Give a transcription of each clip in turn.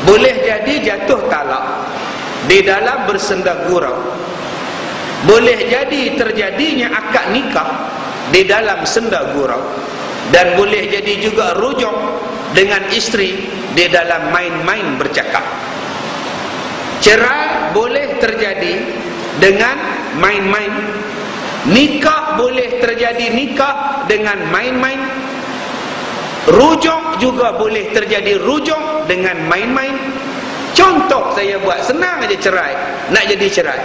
boleh jadi jatuh talak di dalam bersenda gurau, boleh jadi terjadinya akad nikah di dalam senda gurau, dan boleh jadi juga rujuk dengan isteri di dalam main-main bercakap. Cerai boleh terjadi dengan main-main, nikah boleh terjadi nikah dengan main-main, rujuk juga boleh terjadi rujuk dengan main-main. Contoh saya buat, senang aja cerai, nak jadi cerai.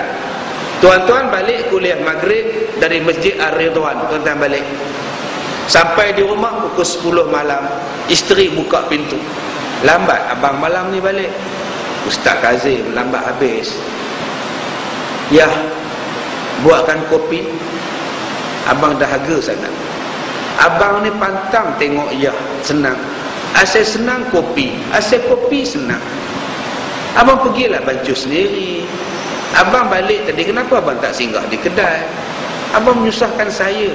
Tuan-tuan balik kuliah maghrib dari Masjid Ar-Ridwan, tuan-tuan balik. Sampai di rumah pukul 10 malam, isteri buka pintu. Lambat abang malam ni balik. Ustaz Kazim lambat habis. Ya, buatkan kopi. Abang dahaga sangat. Abang ni pantang tengok ya, senang. Asal senang kopi, asal kopi senang. Abang pergilah bancuh sendiri. Abang balik tadi, kenapa abang tak singgah di kedai? Abang menyusahkan saya.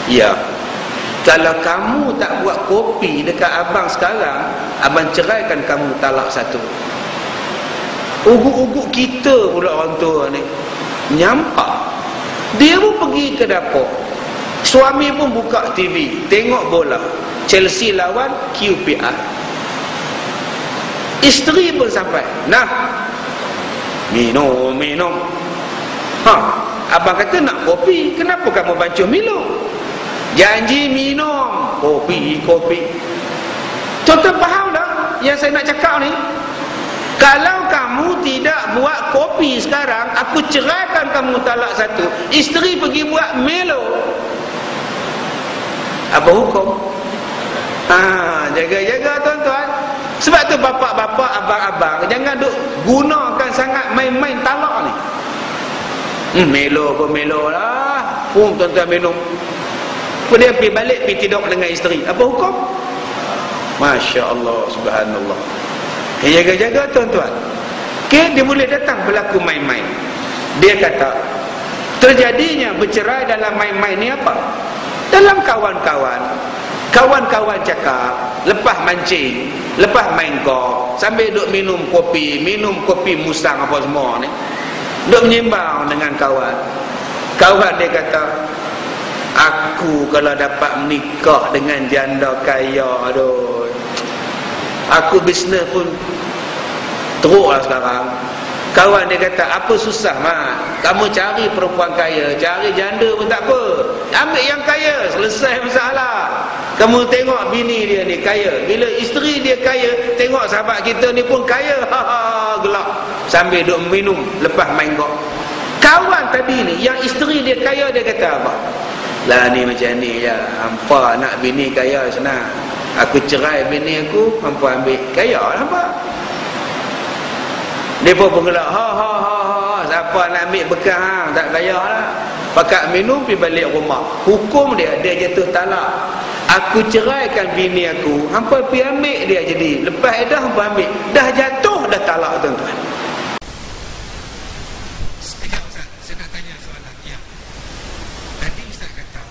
Ya, kalau kamu tak buat kopi dekat abang sekarang, abang ceraikan kamu talak satu. Uguk-uguk kita pula orang tua ni nyampak. Dia pun pergi ke dapur, suami pun buka TV, tengok bola Chelsea lawan QPR. Isteri pun sampai, nah, minum. Abang kata nak kopi, kenapa kamu bancuh minum? Janji minum kopi. Tuan-tuan faham tak yang saya nak cakap ni? Kalau kamu tidak buat kopi sekarang, aku ceraikan kamu talak satu. Isteri pergi buat Milo. Apa hukum? Jaga-jaga tuan-tuan. Sebab tu bapak-bapak, abang-abang, jangan duk gunakan sangat main-main talak ni. Melo lah. Tuan-tuan minum. Kemudian pergi balik, pergi tidur dengan isteri. Apa hukum? Masya Allah, subhanallah. Jaga-jaga tuan-tuan. Okay, dia boleh datang berlaku main-main. Dia kata, terjadinya bercerai dalam main-main ni apa? Dalam kawan-kawan cakap, lepas mancing, lepas main golf, sambil duk minum kopi musang apa semua ni, duk menyimbang dengan kawan. Kawan dia kata, aku kalau dapat menikah dengan janda kaya, aduh, aku bisnes pun teruk lah sekarang. Kawan dia kata, apa susah mak, kamu cari perempuan kaya, cari janda pun tak apa, ambil yang kaya, selesai masalah. Kamu tengok bini dia ni kaya, bila isteri dia kaya, tengok sahabat kita ni pun kaya, gelak, sambil duk minum lepas main golf. Kawan tadi ni yang isteri dia kaya, dia kata apa? Lah ni macam ni ya, hampa nak bini kaya senang, aku cerai bini aku, hampa ambil kaya, nampak? Dia pun gelak, siapa nak ambil bekas hang, tak kaya lah. Pakat minum, pergi balik rumah. Hukum dia jatuh talak. Aku ceraikan bini aku, hampa pergi ambil dia jadi. Lepas dah hampa ambil, dah jatuh dah talak tuan-tuan. Sekejap Ustaz, saya nak tanya soalan. Ya, tadi Ustaz kata,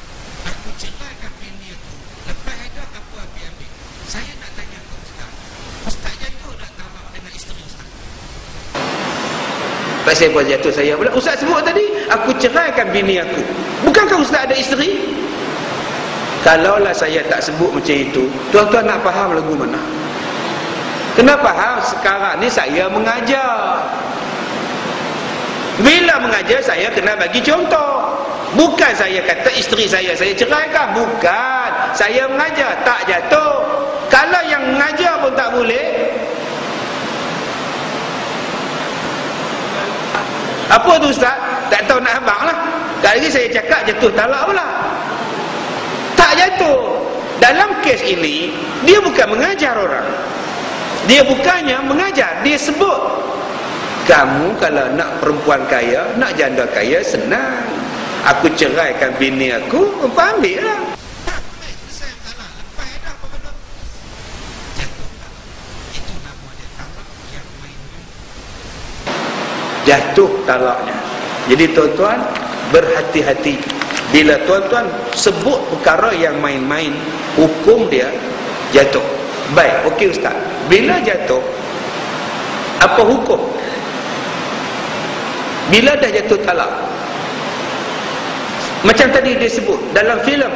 aku ceraikan bini aku, lepas dah aku ambil. Saya nak tanya ke Ustaz jatuh dah talak dengan isteri Ustaz? Pasal apa jatuh saya pula? Ustaz sebut tadi, aku ceraikan bini aku. Bukankah Ustaz ada isteri? Kalaulah saya tak sebut macam itu, tuan-tuan nak faham lagu mana? Kena faham, sekarang ni saya mengajar. Bila mengajar, saya kena bagi contoh. Bukan saya kata isteri saya ceraikan. Bukan. Saya mengajar, tak jatuh. Kalau yang mengajar pun tak boleh, apa tu Ustaz? Tak tahu nak abang lah. Tak lagi saya cakap jatuh talak pula. Tak jatuh. Dalam kes ini, dia bukan mengajar orang. Dia bukannya mengajar. Dia sebut, kamu kalau nak perempuan kaya, nak janda kaya, senang. Aku ceraikan bini aku, ambil lah. Jatuh talaknya. Jadi tuan-tuan berhati-hati. Bila tuan-tuan sebut perkara yang main-main, hukum dia jatuh. Baik, okey Ustaz. Bila jatuh, Apa hukum bila dah jatuh talak? Macam tadi dia sebut dalam filem,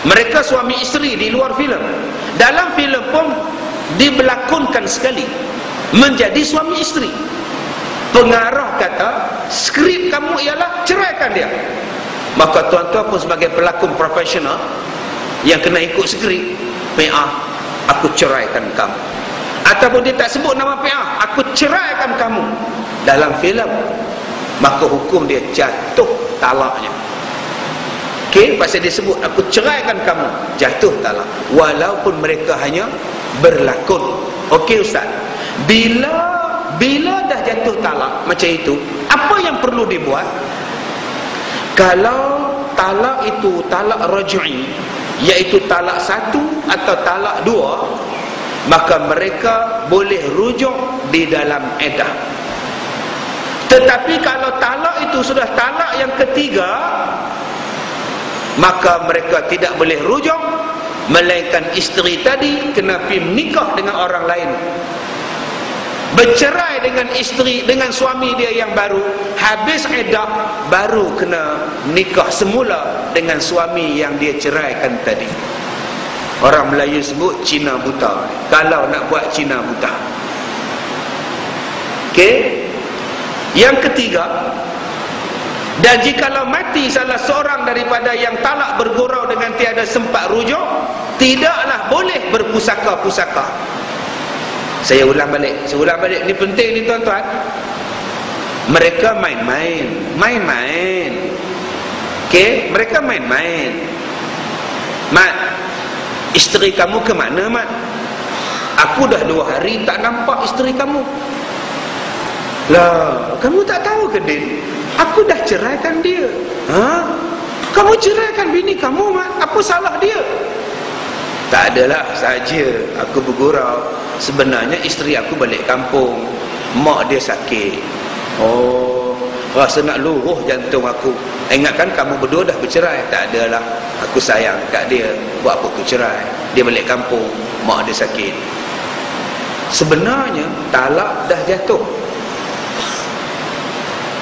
mereka suami isteri di luar filem. Dalam filem pun dibelakonkan sekali menjadi suami isteri. Pengarah kata skrip kamu ialah ceraikan dia. Maka tuan-tuan pun sebagai pelakon profesional yang kena ikut skrip, PA, aku ceraikan kamu. Ataupun dia tak sebut nama PA, aku ceraikan kamu dalam filem, maka hukum dia jatuh talaknya. Okey, pasal dia sebut aku ceraikan kamu, jatuh talak walaupun mereka hanya berlakon. Okey ustaz, bila dah jatuh talak macam itu, apa yang perlu dibuat? Kalau talak itu talak raj'i, iaitu talak satu atau talak dua, maka mereka boleh rujuk di dalam iddah. Tetapi kalau talak itu sudah talak yang ketiga, maka mereka tidak boleh rujuk, melainkan isteri tadi kena pergi menikah dengan orang lain, bercerai dengan isteri, dengan suami dia yang baru, habis iddah, baru kena nikah semula dengan suami yang dia ceraikan tadi. Orang Melayu sebut Cina buta, kalau nak buat Cina buta. Okey, yang ketiga, dan jikalau mati salah seorang daripada yang talak bergurau dengan tiada sempat rujuk, tidaklah boleh berpusaka-pusaka. Saya ulang balik, ni penting ni tuan-tuan. Mereka main-main. Okey, mereka main-main. Mat, isteri kamu ke mana, Mat? Aku dah 2 hari tak nampak isteri kamu. Lah, kamu tak tahu ke, Din? Aku dah ceraikan dia. Ha? Kamu ceraikan bini kamu, Mat? Apa salah dia? Tak adalah, saja aku bergurau. Sebenarnya isteri aku balik kampung, mak dia sakit. Oh, rasa nak luruh jantung aku. Ingatkan kamu berdua dah bercerai. Tak adalah, aku sayang kat dia. Buat apa aku cerai? Dia balik kampung, mak dia sakit. Sebenarnya talak dah jatuh.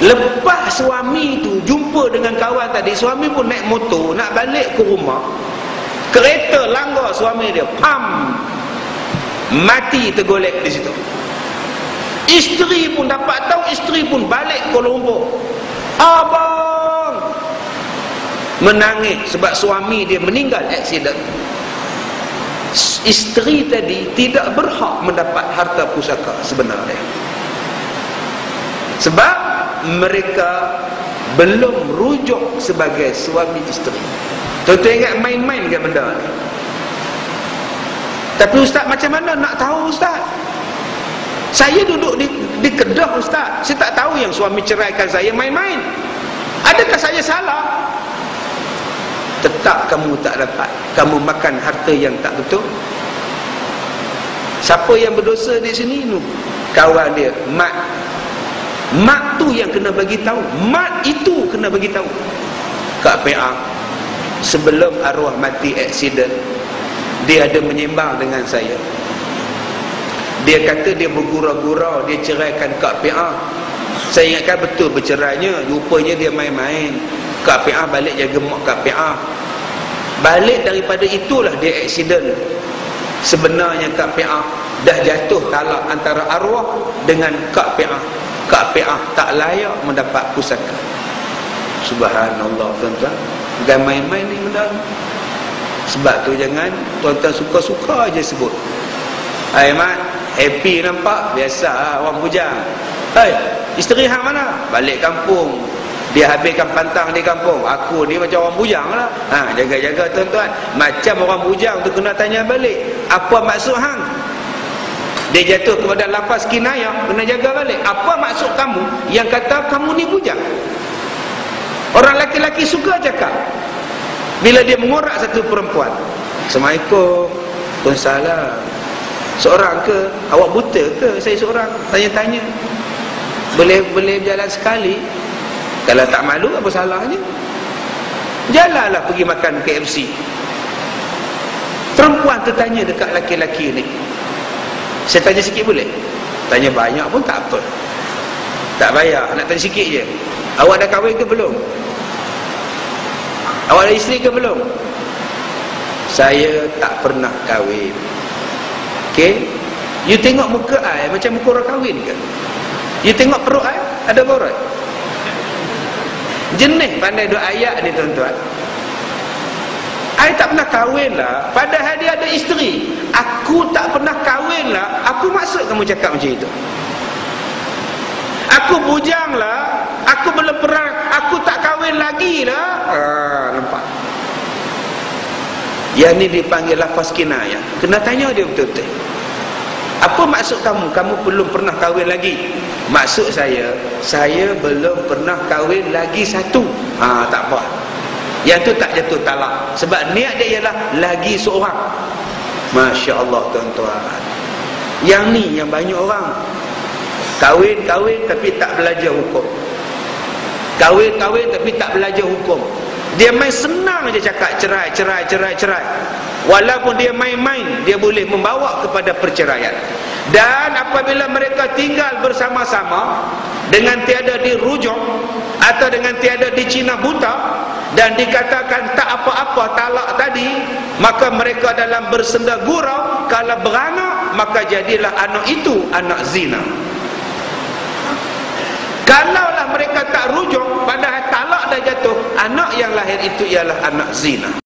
Lepas suami tu jumpa dengan kawan tadi, suami pun naik motor nak balik ke rumah, kereta langgar suami dia, pam, mati tergolek di situ. Isteri pun dapat tahu, isteri pun balik Kuala Lumpur. Abang menangis sebab suami dia meninggal aksiden. Isteri tadi tidak berhak mendapat harta pusaka sebenarnya, sebab mereka belum rujuk sebagai suami isteri. Tuan-tuan ingat main-main ke benda ni? Tapi ustaz, macam mana nak tahu ustaz? Saya duduk di Kedah ustaz, saya tak tahu yang suami ceraikan saya main-main. Adakah saya salah? Tetap kamu tak dapat, kamu makan harta yang tak betul. Siapa yang berdosa di sini? Kawan dia, Mak tu yang kena bagi tahu. Mak itu kena bagi tahu. Kak PA, sebelum arwah mati aksiden, dia ada menyembang dengan saya. Dia kata dia bergurau-gurau, dia ceraikan Kak PA. Saya ingatkan betul bercerainya, rupanya dia main-main. Kak PA balik jaga mak Kak PA. Balik daripada itulah dia aksiden. Sebenarnya Kak PA dah jatuh talak antara arwah dengan Kak PA. Kak PA tak layak mendapat pusaka. Subhanallah tuan-tuan, bukan main-main ni benda. Sebab tu jangan tuan-tuan suka-suka aja sebut. Hai Mat, happy nampak? Biasa orang bujang. Hai, isteri hang mana? Balik kampung. Dia habiskan pantang di kampung. Aku ni macam orang bujang lah. Ha, jaga-jaga tuan-tuan. Macam orang bujang tu kena tanya balik, apa maksud hang? Dia jatuh kepada lafaz kinayah, kena jaga balik. Apa maksud kamu yang kata kamu ni bujang? Orang laki-laki suka cakap bila dia mengorak satu perempuan, Assalamualaikum, Waalaikumsalam. Seorang ke? Awak buta ke? Saya seorang. Tanya-tanya. Boleh berjalan sekali. Kalau tak malu, apa salahnya? Jalanlah pergi makan KFC. Perempuan tertanya dekat laki-laki ni. Saya tanya sikit boleh? Tanya banyak pun tak apa, tak bayar. Nak tanya sikit je, awak dah kahwin ke belum? Awak ada isteri ke belum? Saya tak pernah kahwin. Okey, you tengok muka I macam muka orang kahwin ke? You tengok perut I, ada borot? Jenis pandai duk ayat ni tuan-tuan. I tak pernah kahwin lah, padahal dia ada isteri. Aku tak pernah kahwin lah, aku maksud kamu cakap macam itu? Aku bujang lah, aku belum pernah, aku tak kahwin lagi lah. Nampak? Yang ni dipanggil lafaz kinayah. Kena tanya dia betul-betul. Apa maksud kamu? Kamu belum pernah kahwin lagi. Maksud saya belum pernah kahwin lagi satu. Tak apa. Yang tu tak jatuh talak. Sebab niat dia ialah lagi seorang. Masya Allah tuan-tuan. Yang ni yang banyak orang kahwin tapi tak belajar hukum. Kahwin tapi tak belajar hukum. Dia main senang je cakap cerai. Walaupun dia main-main, dia boleh membawa kepada perceraian. Dan apabila mereka tinggal bersama-sama dengan tiada dirujuk atau dengan tiada dicina buta dan dikatakan tak apa-apa talak tadi, maka mereka dalam bersenda gurau, kalau beranak maka jadilah anak itu anak zina. Kalaulah mereka tak rujuk, padahal talak dah jatuh, anak yang lahir itu ialah anak zina.